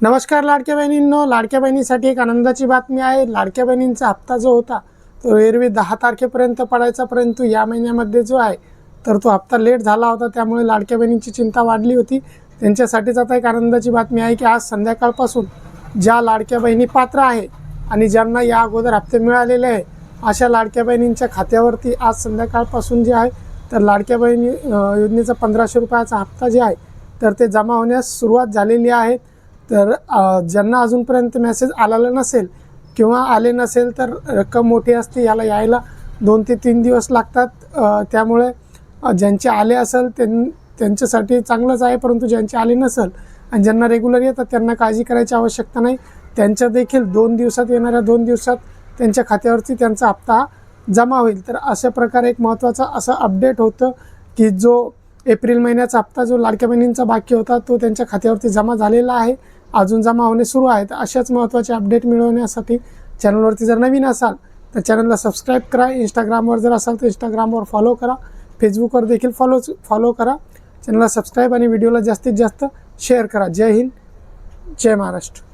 नमस्कार लाडक्या बहिणींनो, लाडक्या बहिणीसाठी एक आनंदाची बातमी आहे। लाडक्या बहिणींचा हप्ता जो होता तो एरवी 10 तारखेपर्यंत पडायचा, परंतु या महिन्यामध्ये जो आहे तर तो हप्ता लेट झाला होता। त्यामुळे लाडक्या बहिणींची चिंता वाढली होती। त्यांच्यासाठीच आता एक आनंदाची बातमी आहे की आज संध्याकाळपासून ज्या लाडक्या बहिणी पात्र आहे आणि ज्यांना या अगोदर हप्ते मिळालेले आहे अशा लाडक्या बहिणींच्या खात्यावरती आज संध्याकाळपासून जे आहे तर लाडक्या बहिणी योजनेचा 1500 रुपयाचा हप्ता जे आहे तर ते जमा होण्यास सुरुवात झालेली आहे। तर ज्यांना अजूनपर्यंत मेसेज आलेला नसेल किंवा आले नसेल तर रक्कम मोठी असते, याला यायला 2 ते 3 दिवस लागतात। त्यामुळे ज्यांचे आले असेल त्यांच्यासाठी चांगलंच आहे, परंतु ज्यांचे आले नसेल आणि ज्यांना रेग्युलर येतात त्यांना काळजी करायची आवश्यकता नाही। त्यांच्या देखील 2 दिवसात येणाऱ्या 2 दिवसात त्यांच्या खात्यावरती त्यांचा हप्ता जमा होईल। तर अशा प्रकारे एक महत्त्वाचा असं अपडेट होतं की जो एप्रिल महिन्याचा हप्ता जो लाडक्या बहिणींचा बाकी होता तो त्यांच्या खात्यावरती जमा झालेला आहे, अजून जमा होणे सुरू आहे। तर अशाच महत्त्वाचे अपडेट मिळवण्यासाठी चॅनलवरती जर नवीन असाल तर चॅनलला सबस्क्राईब करा। इंस्टाग्रामवर जर असाल तर इंस्टाग्रामवर फॉलो करा, फेसबुकवर देखील फॉलो करा। चॅनलला सबस्क्राईब आणि व्हिडिओला जास्तीत जास्त शेअर करा। जय हिंद, जय महाराष्ट्र।